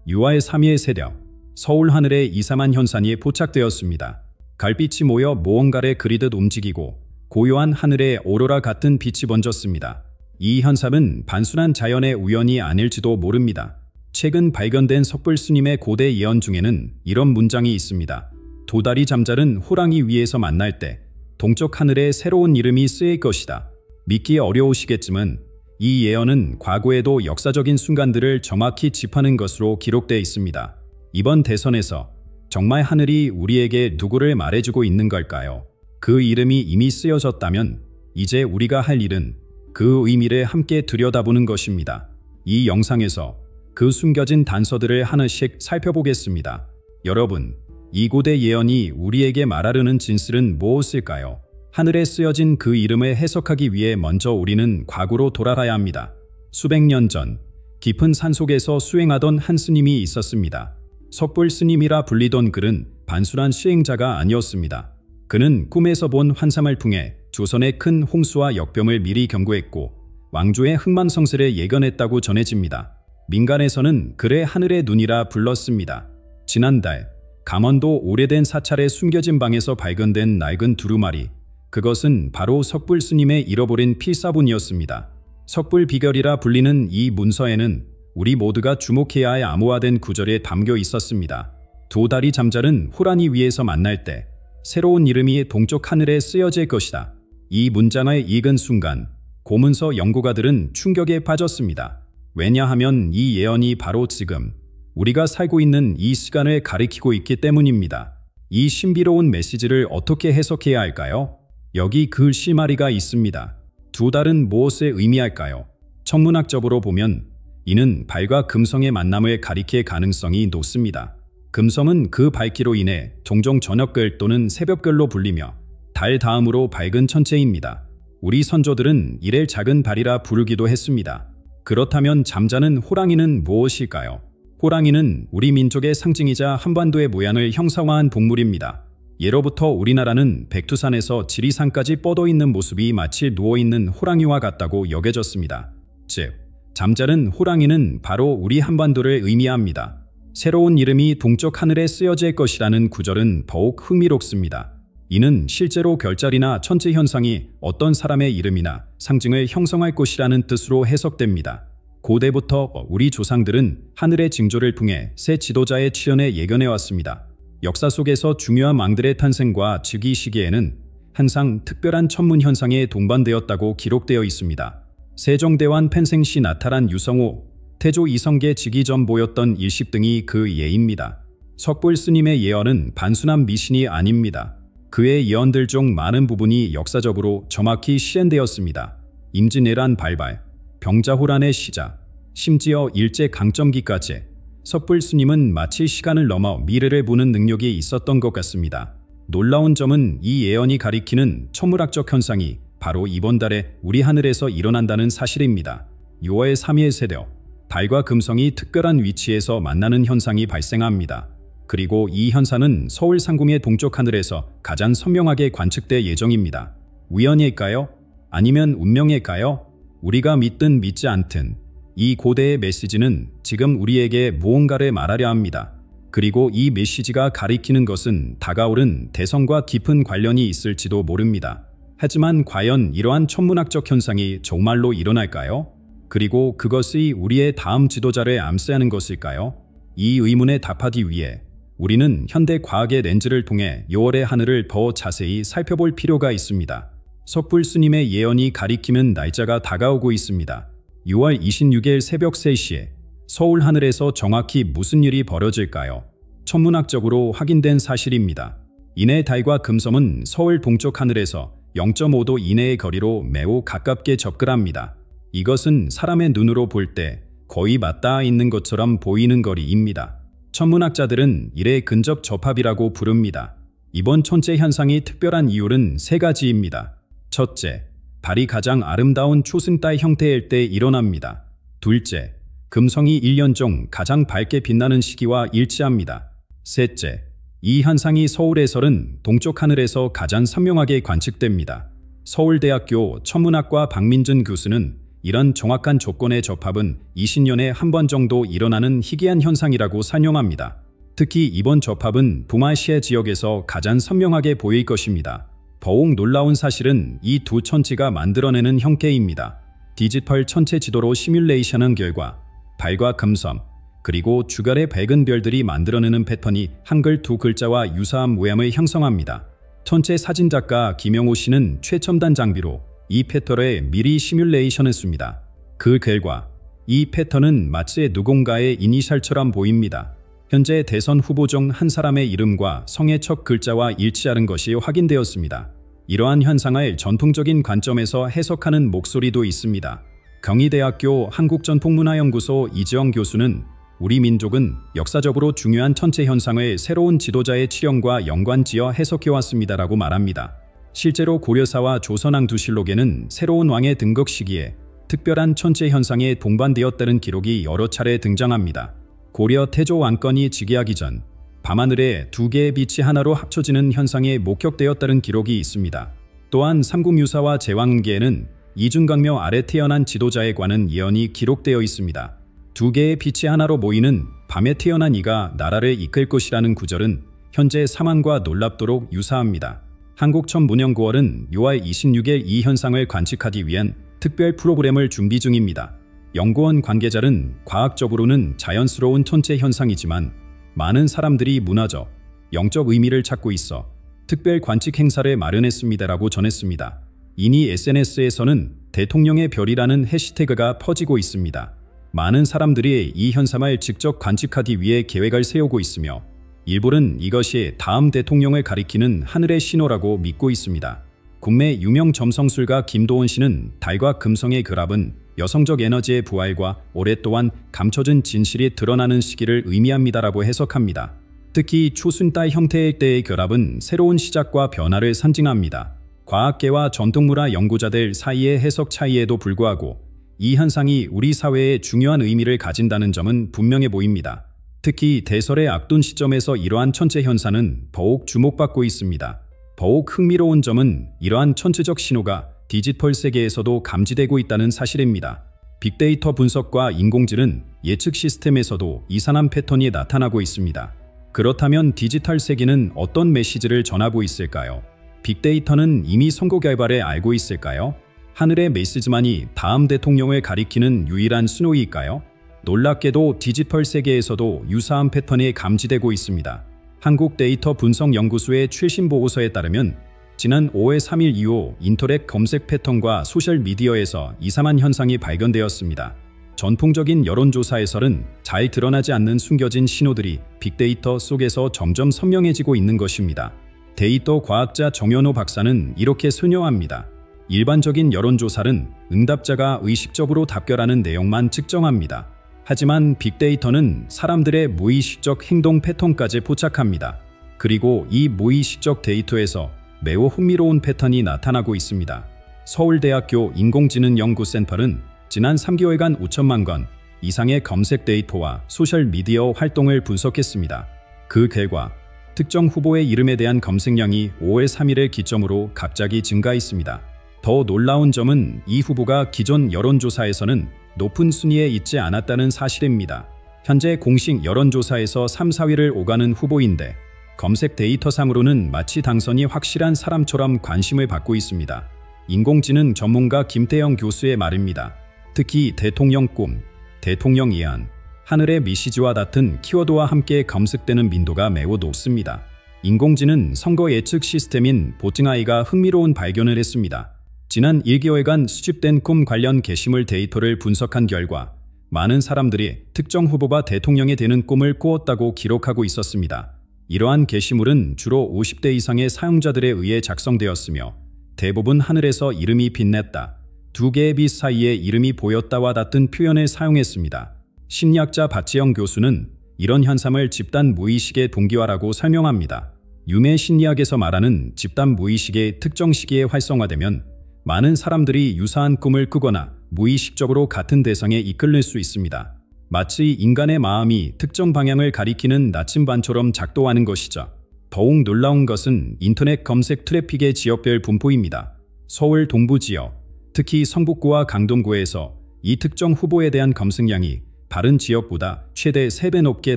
6월 3일 새벽 서울 하늘에 이상한 현상이 포착되었습니다. 달빛이 모여 무언가를 그리듯 움직이고 고요한 하늘에 오로라 같은 빛이 번졌습니다. 이 현상은 단순한 자연의 우연이 아닐지도 모릅니다. 최근 발견된 석불 스님의 고대 예언 중에는 이런 문장이 있습니다. 두 달이 잠자는 호랑이 위에서 만날 때 동쪽 하늘에 새로운 이름이 쓰일 것이다. 믿기 어려우시겠지만 이 예언은 과거에도 역사적인 순간들을 정확히 짚어낸 것으로 기록되어 있습니다. 이번 대선에서 정말 하늘이 우리에게 누구를 말해주고 있는 걸까요? 그 이름이 이미 쓰여졌다면 이제 우리가 할 일은 그 의미를 함께 들여다보는 것입니다. 이 영상에서 그 숨겨진 단서들을 하나씩 살펴보겠습니다. 여러분, 이 고대 예언이 우리에게 말하려는 진실은 무엇일까요? 하늘에 쓰여진 그 이름을 해석하기 위해 먼저 우리는 과거로 돌아가야 합니다. 수백 년 전 깊은 산속에서 수행하던 한 스님이 있었습니다. 석불 스님이라 불리던 그는 단순한 시행자가 아니었습니다. 그는 꿈에서 본 환상을 통해 조선의 큰 홍수와 역병을 미리 경고했고 왕조의 흥망성쇠를 예견했다고 전해집니다. 민간에서는 그를 하늘의 눈이라 불렀습니다. 지난달 강원도 오래된 사찰에 숨겨진 방에서 발견된 낡은 두루마리, 그것은 바로 석불 스님의 잃어버린 필사본이었습니다. 석불 비결이라 불리는 이 문서에는 우리 모두가 주목해야 할 암호화된 구절이 담겨 있었습니다. 두 달이 잠자는 호랑이 위에서 만날 때 새로운 이름이 동쪽 하늘에 쓰여질 것이다. 이 문장을 읽은 순간 고문서 연구가들은 충격에 빠졌습니다. 왜냐하면 이 예언이 바로 지금 우리가 살고 있는 이 시간을 가리키고 있기 때문입니다. 이 신비로운 메시지를 어떻게 해석해야 할까요? 여기 그 실마리가 있습니다. 두 달은 무엇을 의미할까요? 천문학적으로 보면 이는 달과 금성의 만남을 가리킬 가능성이 높습니다. 금성은 그 밝기로 인해 종종 저녁별 또는 새벽별로 불리며 달 다음으로 밝은 천체입니다. 우리 선조들은 이를 작은 달이라 부르기도 했습니다. 그렇다면 잠자는 호랑이는 무엇일까요? 호랑이는 우리 민족의 상징이자 한반도의 모양을 형상화한 동물입니다. 예로부터 우리나라는 백두산에서 지리산까지 뻗어있는 모습이 마치 누워있는 호랑이와 같다고 여겨졌습니다. 즉, 잠자는 호랑이는 바로 우리 한반도를 의미합니다. 새로운 이름이 동쪽 하늘에 쓰여질 것이라는 구절은 더욱 흥미롭습니다. 이는 실제로 별자리나 천체 현상이 어떤 사람의 이름이나 상징을 형성할 것이라는 뜻으로 해석됩니다. 고대부터 우리 조상들은 하늘의 징조를 통해 새 지도자의 출현을 예견해왔습니다. 역사 속에서 중요한 왕들의 탄생과 즉위 시기에는 항상 특별한 천문 현상에 동반되었다고 기록되어 있습니다. 세종대왕 팽생 시 나타난 유성호, 태조 이성계 즉위 전 보였던 일식 등이 그 예입니다. 석불 스님의 예언은 단순한 미신이 아닙니다. 그의 예언들 중 많은 부분이 역사적으로 정확히 실현되었습니다. 임진왜란 발발, 병자호란의 시작, 심지어 일제강점기까지 석불 스님은 마치 시간을 넘어 미래를 보는 능력이 있었던 것 같습니다. 놀라운 점은 이 예언이 가리키는 천문학적 현상이 바로 이번 달에 우리 하늘에서 일어난다는 사실입니다. 6월 3일 새벽, 달과 금성이 특별한 위치에서 만나는 현상이 발생합니다. 그리고 이 현상은 서울 상공의 동쪽 하늘에서 가장 선명하게 관측될 예정입니다. 우연일까요? 아니면 운명일까요? 우리가 믿든 믿지 않든 이 고대의 메시지는 지금 우리에게 무언가를 말하려 합니다. 그리고 이 메시지가 가리키는 것은 다가오는 대선과 깊은 관련이 있을지도 모릅니다. 하지만 과연 이러한 천문학적 현상이 정말로 일어날까요? 그리고 그것이 우리의 다음 지도자를 암시하는 것일까요? 이 의문에 답하기 위해 우리는 현대 과학의 렌즈를 통해 6월의 하늘을 더 자세히 살펴볼 필요가 있습니다. 석불 스님의 예언이 가리키는 날짜가 다가오고 있습니다. 6월 26일 새벽 3시에 서울 하늘에서 정확히 무슨 일이 벌어질까요? 천문학적으로 확인된 사실입니다. 이내 달과 금성은 서울 동쪽 하늘에서 0.5도 이내의 거리로 매우 가깝게 접근합니다. 이것은 사람의 눈으로 볼 때 거의 맞닿아 있는 것처럼 보이는 거리입니다. 천문학자들은 이를 근접 접합이라고 부릅니다. 이번 천체 현상이 특별한 이유는 세 가지입니다. 첫째, 달이 가장 아름다운 초승달 형태일 때 일어납니다. 둘째, 금성이 1년 중 가장 밝게 빛나는 시기와 일치합니다. 셋째, 이 현상이 서울에서는 동쪽 하늘에서 가장 선명하게 관측됩니다. 서울대학교 천문학과 박민준 교수는 이런 정확한 조건의 접합은 20년에 한 번 정도 일어나는 희귀한 현상이라고 설명합니다. 특히 이번 접합은 북아시아 지역에서 가장 선명하게 보일 것입니다. 더욱 놀라운 사실은 이 두 천체가 만들어내는 형태입니다. 디지털 천체 지도로 시뮬레이션한 결과 달과 금섬, 그리고 주간의 밝은 별들이 만들어내는 패턴이 한글 두 글자와 유사한 모양을 형성합니다. 천체 사진작가 김영호 씨는 최첨단 장비로 이 패턴을 미리 시뮬레이션했습니다. 그 결과 이 패턴은 마치 누군가의 이니셜처럼 보입니다. 현재 대선 후보 중 한 사람의 이름과 성의 첫 글자와 일치하는 것이 확인되었습니다. 이러한 현상을 전통적인 관점에서 해석하는 목소리도 있습니다. 경희대학교 한국전통문화연구소 이지영 교수는 우리 민족은 역사적으로 중요한 천체 현상을 새로운 지도자의 치령과 연관지어 해석해왔습니다라고 말합니다. 실제로 고려사와 조선왕조실록에는 새로운 왕의 등극 시기에 특별한 천체 현상에 동반되었다는 기록이 여러 차례 등장합니다. 고려 태조 왕건이 즉위하기 전 밤하늘에 두 개의 빛이 하나로 합쳐지는 현상에 목격되었다는 기록이 있습니다. 또한 삼국유사와 제왕기에는 이중강묘 아래 태어난 지도자에 관한 예언이 기록되어 있습니다. 두 개의 빛이 하나로 모이는 밤에 태어난 이가 나라를 이끌 것이라는 구절은 현재 상황과 놀랍도록 유사합니다. 한국천문연구원은 6월 26일 이 현상을 관측하기 위한 특별 프로그램을 준비 중입니다. 연구원 관계자는 과학적으로는 자연스러운 천체 현상이지만 많은 사람들이 문화적, 영적 의미를 찾고 있어 특별 관측 행사를 마련했습니다라고 전했습니다. 이니 SNS에서는 대통령의 별이라는 해시태그가 퍼지고 있습니다. 많은 사람들이 이 현상을 직접 관측하기 위해 계획을 세우고 있으며 일부는 이것이 다음 대통령을 가리키는 하늘의 신호라고 믿고 있습니다. 국내 유명 점성술가 김도원 씨는 달과 금성의 결합은 여성적 에너지의 부활과 오랫동안 감춰진 진실이 드러나는 시기를 의미합니다라고 해석합니다. 특히 초순달 형태의 때의 결합은 새로운 시작과 변화를 상징합니다. 과학계와 전통문화 연구자들 사이의 해석 차이에도 불구하고 이 현상이 우리 사회에 중요한 의미를 가진다는 점은 분명해 보입니다. 특히 대설의 악둔 시점에서 이러한 천체 현상은 더욱 주목받고 있습니다. 더욱 흥미로운 점은 이러한 천체적 신호가 디지털 세계에서도 감지되고 있다는 사실입니다. 빅데이터 분석과 인공지능 예측 시스템에서도 이상한 패턴이 나타나고 있습니다. 그렇다면 디지털 세계는 어떤 메시지를 전하고 있을까요? 빅데이터는 이미 선거 결과를 알고 있을까요? 하늘의 메시지만이 다음 대통령을 가리키는 유일한 신호일까요? 놀랍게도 디지털 세계에서도 유사한 패턴이 감지되고 있습니다. 한국데이터분석연구소의 최신 보고서에 따르면 지난 5월 3일 이후 인터넷 검색 패턴과 소셜미디어에서 이상한 현상이 발견되었습니다. 전통적인 여론조사에서는 잘 드러나지 않는 숨겨진 신호들이 빅데이터 속에서 점점 선명해지고 있는 것입니다. 데이터 과학자 정현호 박사는 이렇게 설명합니다. 일반적인 여론조사는 응답자가 의식적으로 답변하는 내용만 측정합니다. 하지만 빅데이터는 사람들의 무의식적 행동 패턴까지 포착합니다. 그리고 이 무의식적 데이터에서 매우 흥미로운 패턴이 나타나고 있습니다. 서울대학교 인공지능연구센터는 지난 3개월간 5천만 건 이상의 검색 데이터와 소셜미디어 활동을 분석했습니다. 그 결과 특정 후보의 이름에 대한 검색량이 5월 3일을 기점으로 갑자기 증가했습니다. 더 놀라운 점은 이 후보가 기존 여론조사에서는 높은 순위에 있지 않았다는 사실입니다. 현재 공식 여론조사에서 3, 4위를 오가는 후보인데 검색 데이터상으로는 마치 당선이 확실한 사람처럼 관심을 받고 있습니다. 인공지능 전문가 김태영 교수의 말입니다. 특히 대통령 꿈, 대통령 예언, 하늘의 메시지와 같은 키워드와 함께 검색되는 민도가 매우 높습니다. 인공지능 선거 예측 시스템인 보팅아이가 흥미로운 발견을 했습니다. 지난 1개월간 수집된 꿈 관련 게시물 데이터를 분석한 결과 많은 사람들이 특정 후보가 대통령이 되는 꿈을 꾸었다고 기록하고 있었습니다. 이러한 게시물은 주로 50대 이상의 사용자들에 의해 작성되었으며 대부분 하늘에서 이름이 빛냈다, 두 개의 빛 사이에 이름이 보였다와 같은 표현을 사용했습니다. 심리학자 박지영 교수는 이런 현상을 집단 무의식의 동기화라고 설명합니다. 유메 심리학에서 말하는 집단 무의식의 특정 시기에 활성화되면 많은 사람들이 유사한 꿈을 꾸거나 무의식적으로 같은 대상에 이끌릴 수 있습니다. 마치 인간의 마음이 특정 방향을 가리키는 나침반처럼 작동하는 것이죠. 더욱 놀라운 것은 인터넷 검색 트래픽의 지역별 분포입니다. 서울 동부 지역, 특히 성북구와 강동구에서 이 특정 후보에 대한 검색량이 다른 지역보다 최대 3배 높게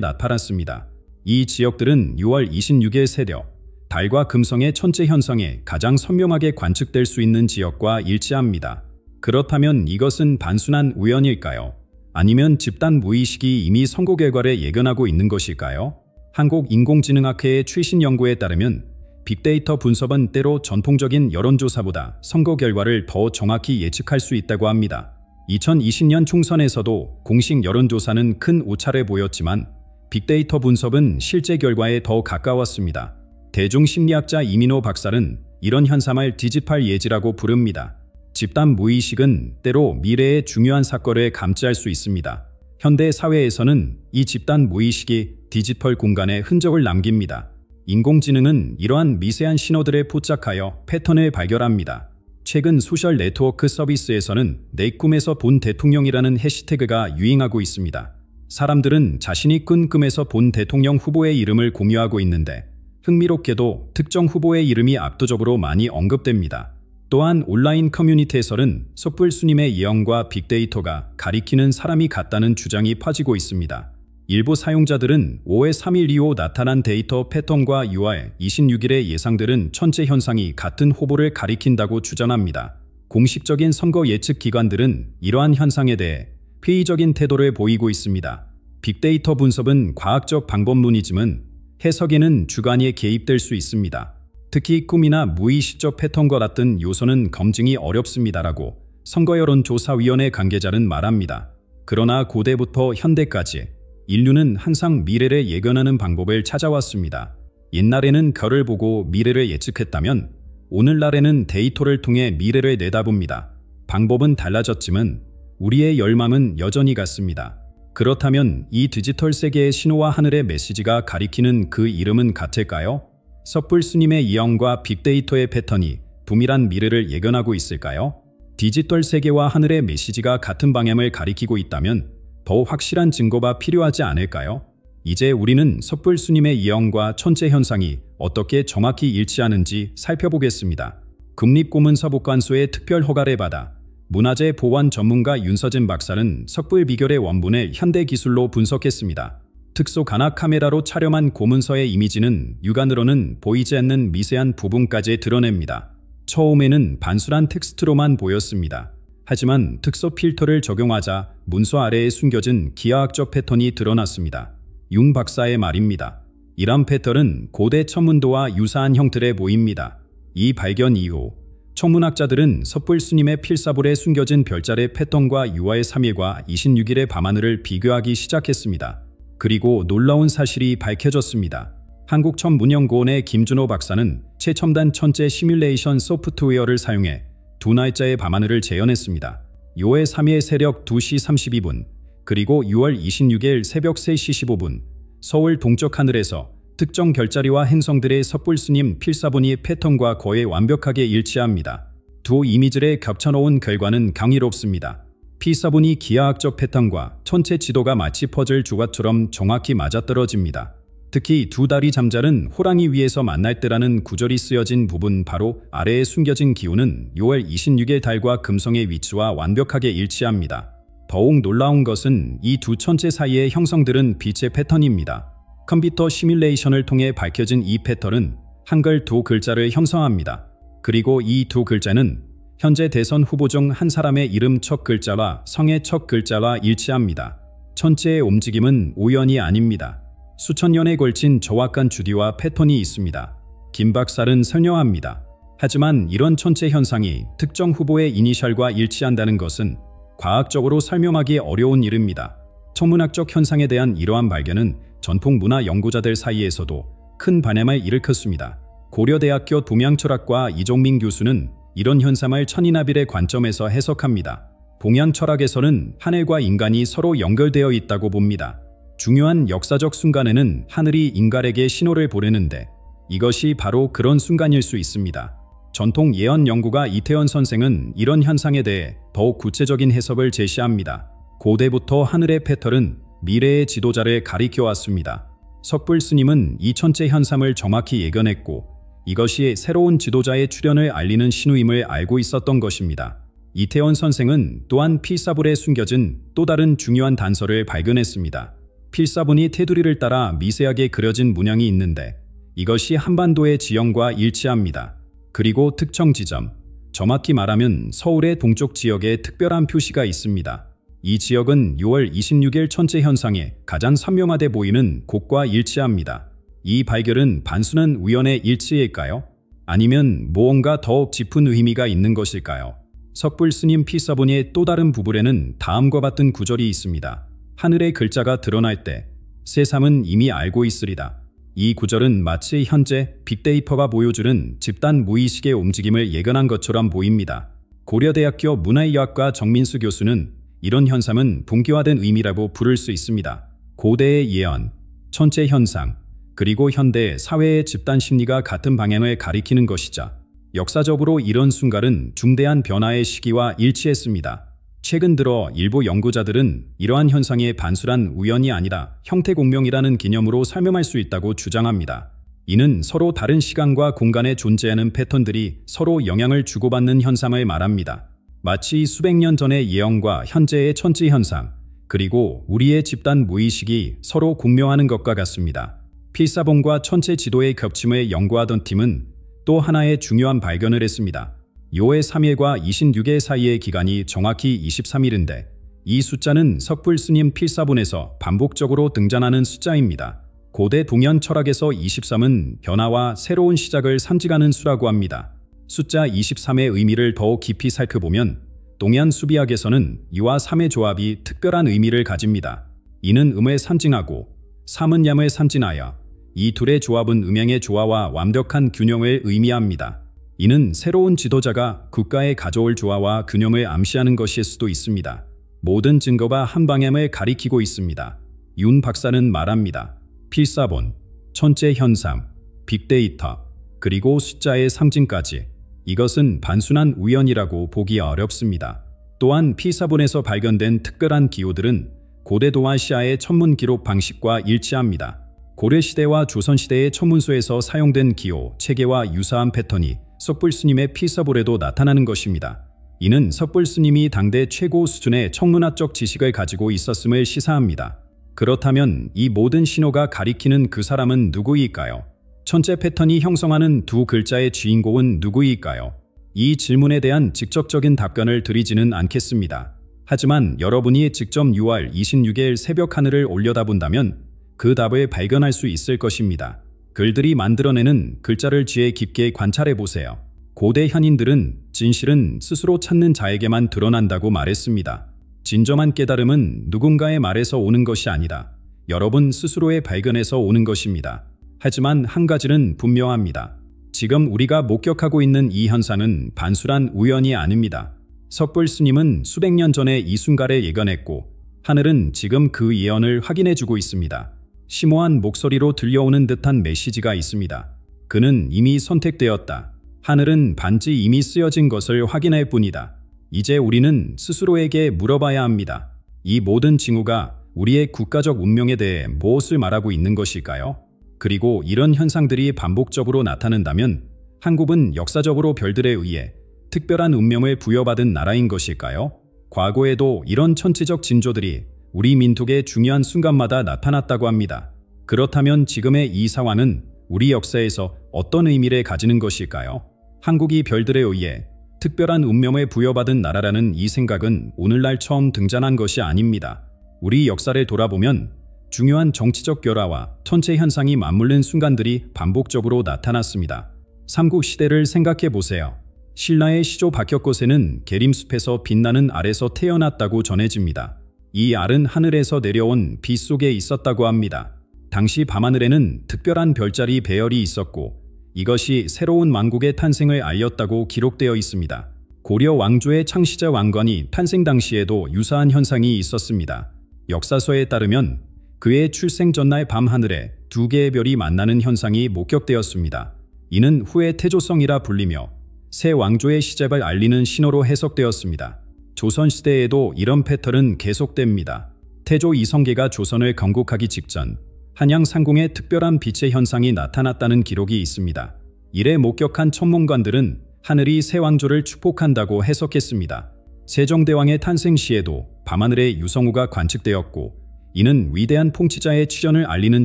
나타났습니다. 이 지역들은 6월 26일 새벽 달과 금성의 천체 현상에 가장 선명하게 관측될 수 있는 지역과 일치합니다. 그렇다면 이것은 단순한 우연일까요? 아니면 집단 무의식이 이미 선거 결과를 예견하고 있는 것일까요? 한국인공지능학회의 최신 연구에 따르면 빅데이터 분석은 때로 전통적인 여론조사보다 선거 결과를 더 정확히 예측할 수 있다고 합니다. 2020년 총선에서도 공식 여론조사는 큰 오차를 보였지만 빅데이터 분석은 실제 결과에 더 가까웠습니다. 대중심리학자 이민호 박사는 이런 현상을 디지털 예지라고 부릅니다. 집단 무의식은 때로 미래의 중요한 사건을 감지할 수 있습니다. 현대 사회에서는 이 집단 무의식이 디지털 공간에 흔적을 남깁니다. 인공지능은 이러한 미세한 신호들에 포착하여 패턴을 발견합니다. 최근 소셜 네트워크 서비스에서는 내 꿈에서 본 대통령이라는 해시태그가 유행하고 있습니다. 사람들은 자신이 꾼 꿈에서 본 대통령 후보의 이름을 공유하고 있는데 흥미롭게도 특정 후보의 이름이 압도적으로 많이 언급됩니다. 또한 온라인 커뮤니티에서는 섣불 스님의 예언과 빅데이터가 가리키는 사람이 같다는 주장이 퍼지고 있습니다. 일부 사용자들은 5월 3일 이후 나타난 데이터 패턴과 6월 26일의 예상들은 천체 현상이 같은 후보를 가리킨다고 주장합니다. 공식적인 선거 예측 기관들은 이러한 현상에 대해 회의적인 태도를 보이고 있습니다. 빅데이터 분석은 과학적 방법론이지만 해석에는 주관이 개입될 수 있습니다. 특히 꿈이나 무의식적 패턴과 같은 요소는 검증이 어렵습니다라고 선거여론조사위원회 관계자는 말합니다. 그러나 고대부터 현대까지 인류는 항상 미래를 예견하는 방법을 찾아왔습니다. 옛날에는 별을 보고 미래를 예측했다면 오늘날에는 데이터를 통해 미래를 내다봅니다. 방법은 달라졌지만 우리의 열망은 여전히 같습니다. 그렇다면 이 디지털 세계의 신호와 하늘의 메시지가 가리키는 그 이름은 같을까요? 섣불 스님의 예언과 빅데이터의 패턴이 붐이란 미래를 예견하고 있을까요? 디지털 세계와 하늘의 메시지가 같은 방향을 가리키고 있다면 더 확실한 증거가 필요하지 않을까요? 이제 우리는 섣불 스님의 예언과 천체 현상이 어떻게 정확히 일치하는지 살펴보겠습니다. 국립고문서복관소의 특별 허가를 받아 문화재 보완 전문가 윤서진 박사는 섣불 비결의 원본을 현대 기술로 분석했습니다. 특수 관악 카메라로 촬영한 고문서의 이미지는 육안으로는 보이지 않는 미세한 부분까지 드러냅니다. 처음에는 단순한 텍스트로만 보였습니다. 하지만 특수 필터를 적용하자 문서 아래에 숨겨진 기하학적 패턴이 드러났습니다. 윤 박사의 말입니다. 이런 패턴은 고대 천문도와 유사한 형태를 보입니다. 이 발견 이후 천문학자들은 섣불 스님의 필사본에 숨겨진 별자리의 패턴과 6월 3일과 26일의 밤하늘을 비교하기 시작했습니다. 그리고 놀라운 사실이 밝혀졌습니다. 한국천문연구원의 김준호 박사는 최첨단 천체 시뮬레이션 소프트웨어를 사용해 두 날짜의 밤하늘을 재현했습니다. 6월 3일 새벽 2시 32분, 그리고 6월 26일 새벽 3시 15분, 서울 동쪽 하늘에서 특정 별자리와 행성들의 섣불 스님 필사본이 패턴과 거의 완벽하게 일치합니다. 두 이미지를 겹쳐놓은 결과는 경이롭습니다. 필사본이 기하학적 패턴과 천체 지도가 마치 퍼즐 조각처럼 정확히 맞아떨어집니다. 특히 두 달이 잠자는 호랑이 위에서 만날 때라는 구절이 쓰여진 부분 바로 아래에 숨겨진 기호는 6월 26일 달과 금성의 위치와 완벽하게 일치합니다. 더욱 놀라운 것은 이 두 천체 사이의 형성들은 빛의 패턴입니다. 컴퓨터 시뮬레이션을 통해 밝혀진 이 패턴은 한글 두 글자를 형성합니다. 그리고 이 두 글자는 현재 대선 후보 중 한 사람의 이름 첫 글자와 성의 첫 글자와 일치합니다. 천체의 움직임은 우연이 아닙니다. 수천 년에 걸친 정확한 주기와 패턴이 있습니다. 김 박사는 설명합니다. 하지만 이런 천체 현상이 특정 후보의 이니셜과 일치한다는 것은 과학적으로 설명하기 어려운 일입니다. 천문학적 현상에 대한 이러한 발견은 전통 문화 연구자들 사이에서도 큰 반향을 일으켰습니다. 고려대학교 동양철학과 이종민 교수는 이런 현상을 천인합일의 관점에서 해석합니다. 동양 철학에서는 하늘과 인간이 서로 연결되어 있다고 봅니다. 중요한 역사적 순간에는 하늘이 인간에게 신호를 보내는데 이것이 바로 그런 순간일 수 있습니다. 전통 예언 연구가 이태원 선생은 이런 현상에 대해 더욱 구체적인 해석을 제시합니다. 고대부터 하늘의 패턴은 미래의 지도자를 가리켜왔습니다. 섣불 스님은 이 천체 현상을 정확히 예견했고 이것이 새로운 지도자의 출현을 알리는 신호임을 알고 있었던 것입니다. 이태원 선생은 또한 필사본에 숨겨진 또 다른 중요한 단서를 발견했습니다. 필사본이 테두리를 따라 미세하게 그려진 문양이 있는데 이것이 한반도의 지형과 일치합니다. 그리고 특정 지점, 정확히 말하면 서울의 동쪽 지역에 특별한 표시가 있습니다. 이 지역은 6월 26일 천체 현상에 가장 선명하게 보이는 곳과 일치합니다. 이 발견은 단순한 우연의 일치일까요? 아니면 무언가 더욱 짙은 의미가 있는 것일까요? 석불 스님 필사본의 또 다른 부분에는 다음과 같은 구절이 있습니다. 하늘의 글자가 드러날 때 세상은 이미 알고 있으리다. 이 구절은 마치 현재 빅데이터가 보여주는 집단 무의식의 움직임을 예견한 것처럼 보입니다. 고려대학교 문화의학과 정민수 교수는 이런 현상은 분기화된 의미라고 부를 수 있습니다. 고대의 예언, 천체 현상, 그리고 현대 사회의 집단 심리가 같은 방향을 가리키는 것이죠. 역사적으로 이런 순간은 중대한 변화의 시기와 일치했습니다. 최근 들어 일부 연구자들은 이러한 현상의 단순한 우연이 아니라 형태공명이라는 개념으로 설명할 수 있다고 주장합니다. 이는 서로 다른 시간과 공간에 존재하는 패턴들이 서로 영향을 주고받는 현상을 말합니다. 마치 수백 년 전의 예언과 현재의 천체 현상, 그리고 우리의 집단 무의식이 서로 공명하는 것과 같습니다. 필사본과 천체 지도의 겹침을 연구하던 팀은 또 하나의 중요한 발견을 했습니다. 6월 3일과 26일 사이의 기간이 정확히 23일인데 이 숫자는 석불 스님 필사본에서 반복적으로 등장하는 숫자입니다. 고대 동양 철학에서 23은 변화와 새로운 시작을 상징하는 수라고 합니다. 숫자 23의 의미를 더욱 깊이 살펴보면 동양 수비학에서는 2와 3의 조합이 특별한 의미를 가집니다. 이는 음을 상징하고 3은 양을 상징하여 이 둘의 조합은 음양의 조화와 완벽한 균형을 의미합니다. 이는 새로운 지도자가 국가에 가져올 조화와 균형을 암시하는 것일 수도 있습니다. 모든 증거가 한 방향을 가리키고 있습니다. 윤 박사는 말합니다. 필사본, 천체 현상, 빅데이터, 그리고 숫자의 상징까지 이것은 단순한 우연이라고 보기 어렵습니다. 또한 필사본에서 발견된 특별한 기호들은 고대 동아시아의 천문 기록 방식과 일치합니다. 고려시대와 조선시대의 천문소에서 사용된 기호, 체계와 유사한 패턴이 석불 스님의 필사본에도 나타나는 것입니다. 이는 석불 스님이 당대 최고 수준의 천문학적 지식을 가지고 있었음을 시사합니다. 그렇다면 이 모든 신호가 가리키는 그 사람은 누구일까요? 천체 패턴이 형성하는 두 글자의 주인공은 누구일까요? 이 질문에 대한 직접적인 답변을 드리지는 않겠습니다. 하지만 여러분이 직접 6월 26일 새벽 하늘을 올려다본다면 그 답을 발견할 수 있을 것입니다. 글들이 만들어내는 글자를 지혜 깊게 관찰해보세요. 고대 현인들은 진실은 스스로 찾는 자에게만 드러난다고 말했습니다. 진정한 깨달음은 누군가의 말에서 오는 것이 아니라 여러분 스스로의 발견에서 오는 것입니다. 하지만 한 가지는 분명합니다. 지금 우리가 목격하고 있는 이 현상은 단순한 우연이 아닙니다. 석불 스님은 수백 년 전에 이 순간을 예견했고 하늘은 지금 그 예언을 확인해주고 있습니다. 심오한 목소리로 들려오는 듯한 메시지가 있습니다. 그는 이미 선택되었다. 하늘은 반지 이미 쓰여진 것을 확인할 뿐이다. 이제 우리는 스스로에게 물어봐야 합니다. 이 모든 징후가 우리의 국가적 운명에 대해 무엇을 말하고 있는 것일까요? 그리고 이런 현상들이 반복적으로 나타난다면 한국은 역사적으로 별들에 의해 특별한 운명을 부여받은 나라인 것일까요? 과거에도 이런 천체적 징조들이 우리 민족의 중요한 순간마다 나타났다고 합니다. 그렇다면 지금의 이 상황은 우리 역사에서 어떤 의미를 가지는 것일까요? 한국이 별들에 의해 특별한 운명을 부여받은 나라라는 이 생각은 오늘날 처음 등장한 것이 아닙니다. 우리 역사를 돌아보면 중요한 정치적 결화와 천체 현상이 맞물린 순간들이 반복적으로 나타났습니다. 삼국시대를 생각해 보세요. 신라의 시조 박혁거세는 계림숲에서 빛나는 알에서 태어났다고 전해집니다. 이 알은 하늘에서 내려온 빛 속에 있었다고 합니다. 당시 밤하늘에는 특별한 별자리 배열이 있었고 이것이 새로운 왕국의 탄생을 알렸다고 기록되어 있습니다. 고려 왕조의 창시자 왕건이 탄생 당시에도 유사한 현상이 있었습니다. 역사서에 따르면 그의 출생 전날 밤하늘에 두 개의 별이 만나는 현상이 목격되었습니다. 이는 후의 태조성이라 불리며 새 왕조의 시작을 알리는 신호로 해석되었습니다. 조선시대에도 이런 패턴은 계속됩니다. 태조 이성계가 조선을 건국하기 직전 한양 상공에 특별한 빛의 현상이 나타났다는 기록이 있습니다. 이래 목격한 천문관들은 하늘이 새 왕조를 축복한다고 해석했습니다. 세종대왕의 탄생 시에도 밤하늘에 유성우가 관측되었고 이는 위대한 통치자의 치전을 알리는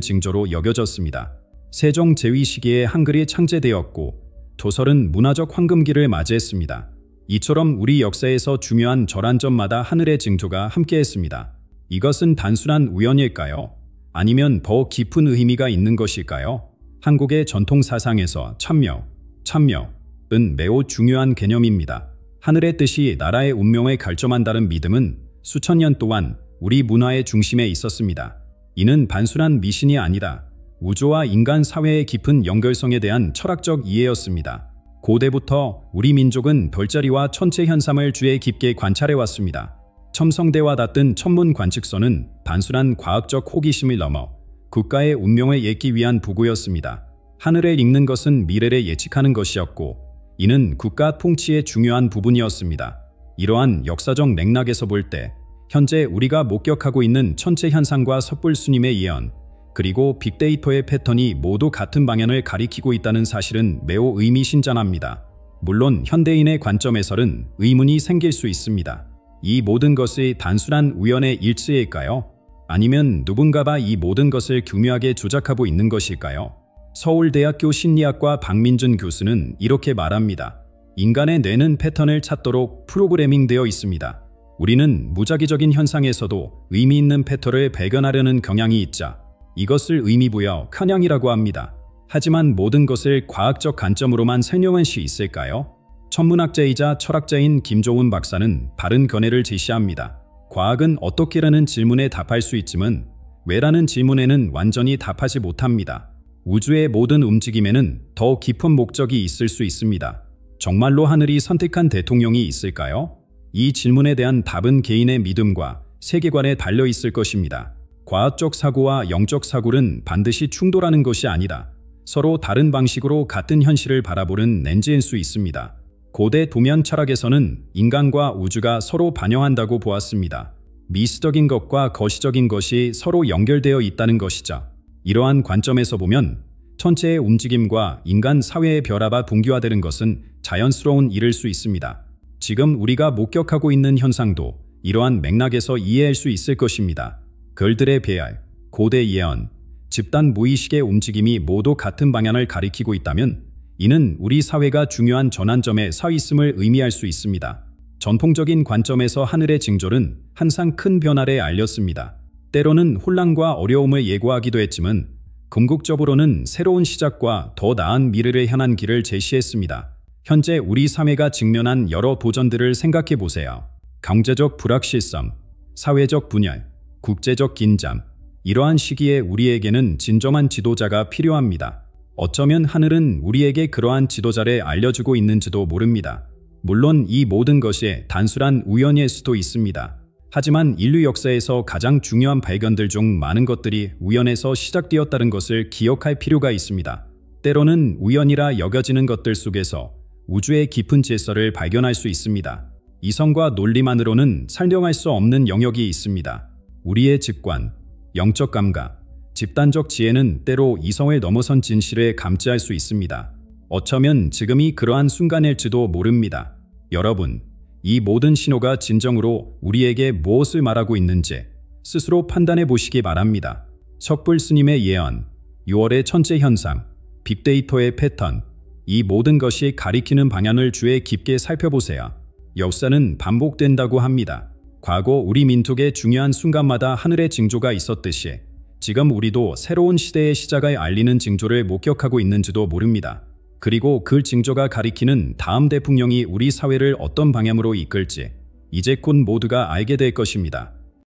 징조로 여겨졌습니다. 세종 제위 시기에 한글이 창제되었고 조설은 문화적 황금기를 맞이했습니다. 이처럼 우리 역사에서 중요한 절한점마다 하늘의 징조가 함께했습니다. 이것은 단순한 우연일까요? 아니면 더 깊은 의미가 있는 것일까요? 한국의 전통 사상에서 참여은 매우 중요한 개념입니다. 하늘의 뜻이 나라의 운명을 결정한다는 믿음은 수천 년 동안 우리 문화의 중심에 있었습니다. 이는 단순한 미신이 아니라 우주와 인간 사회의 깊은 연결성에 대한 철학적 이해였습니다. 고대부터 우리 민족은 별자리와 천체 현상을 주의 깊게 관찰해왔습니다. 첨성대와 같은 천문 관측서는 단순한 과학적 호기심을 넘어 국가의 운명을 읽기 위한 도구였습니다. 하늘을 읽는 것은 미래를 예측하는 것이었고 이는 국가 통치의 중요한 부분이었습니다. 이러한 역사적 맥락에서 볼 때 현재 우리가 목격하고 있는 천체 현상과 섣불스님의 예언 그리고 빅데이터의 패턴이 모두 같은 방향을 가리키고 있다는 사실은 매우 의미심장합니다. 물론 현대인의 관점에서는 의문이 생길 수 있습니다. 이 모든 것이 단순한 우연의 일치일까요? 아니면 누군가가 이 모든 것을 교묘하게 조작하고 있는 것일까요? 서울대학교 심리학과 박민준 교수는 이렇게 말합니다. 인간의 뇌는 패턴을 찾도록 프로그래밍되어 있습니다. 우리는 무작위적인 현상에서도 의미 있는 패턴을 발견하려는 경향이 있자 이것을 의미부여 편향이라고 합니다. 하지만 모든 것을 과학적 관점으로만 설명할 수 있을까요? 천문학자이자 철학자인 김종훈 박사는 바른 견해를 제시합니다. 과학은 어떻게라는 질문에 답할 수 있지만 왜라는 질문에는 완전히 답하지 못합니다. 우주의 모든 움직임에는 더 깊은 목적이 있을 수 있습니다. 정말로 하늘이 선택한 대통령이 있을까요? 이 질문에 대한 답은 개인의 믿음과 세계관에 달려 있을 것입니다. 과학적 사고와 영적 사고는 반드시 충돌하는 것이 아니라 서로 다른 방식으로 같은 현실을 바라보는 렌즈일 수 있습니다. 고대 도면 철학에서는 인간과 우주가 서로 반영한다고 보았습니다. 미시적인 것과 거시적인 것이 서로 연결되어 있다는 것이죠. 이러한 관점에서 보면 천체의 움직임과 인간 사회의 결합이 동기화되는 것은 자연스러운 일일 수 있습니다. 지금 우리가 목격하고 있는 현상도 이러한 맥락에서 이해할 수 있을 것입니다. 별들의 배알, 고대 예언, 집단 무의식의 움직임이 모두 같은 방향을 가리키고 있다면 이는 우리 사회가 중요한 전환점에 서 있음을 의미할 수 있습니다. 전통적인 관점에서 하늘의 징조는 항상 큰 변화를 알렸습니다. 때로는 혼란과 어려움을 예고하기도 했지만 궁극적으로는 새로운 시작과 더 나은 미래를 향한 길을 제시했습니다. 현재 우리 사회가 직면한 여러 도전들을 생각해 보세요. 경제적 불확실성, 사회적 분열, 국제적 긴장. 이러한 시기에 우리에게는 진정한 지도자가 필요합니다. 어쩌면 하늘은 우리에게 그러한 지도자를 알려주고 있는지도 모릅니다. 물론 이 모든 것이 단순한 우연일 수도 있습니다. 하지만 인류 역사에서 가장 중요한 발견들 중 많은 것들이 우연에서 시작되었다는 것을 기억할 필요가 있습니다. 때로는 우연이라 여겨지는 것들 속에서 우주의 깊은 질서를 발견할 수 있습니다. 이성과 논리만으로는 설명할 수 없는 영역이 있습니다. 우리의 직관, 영적 감각, 집단적 지혜는 때로 이성을 넘어선 진실을 감지할 수 있습니다. 어쩌면 지금이 그러한 순간일지도 모릅니다. 여러분, 이 모든 신호가 진정으로 우리에게 무엇을 말하고 있는지 스스로 판단해 보시기 바랍니다. 석불 스님의 예언, 6월의 천체 현상, 빅데이터의 패턴, 이 모든 것이 가리키는 방향을 주의 깊게 살펴보세요. 역사는 반복된다고 합니다. 과거 우리 민족의 중요한 순간마다 하늘의 징조가 있었듯이 지금 우리도 새로운 시대의 시작을 알리는 징조를 목격하고 있는지도 모릅니다. 그리고 그 징조가 가리키는 다음 대통령이 우리 사회를 어떤 방향으로 이끌지 이제 곧 모두가 알게 될 것입니다.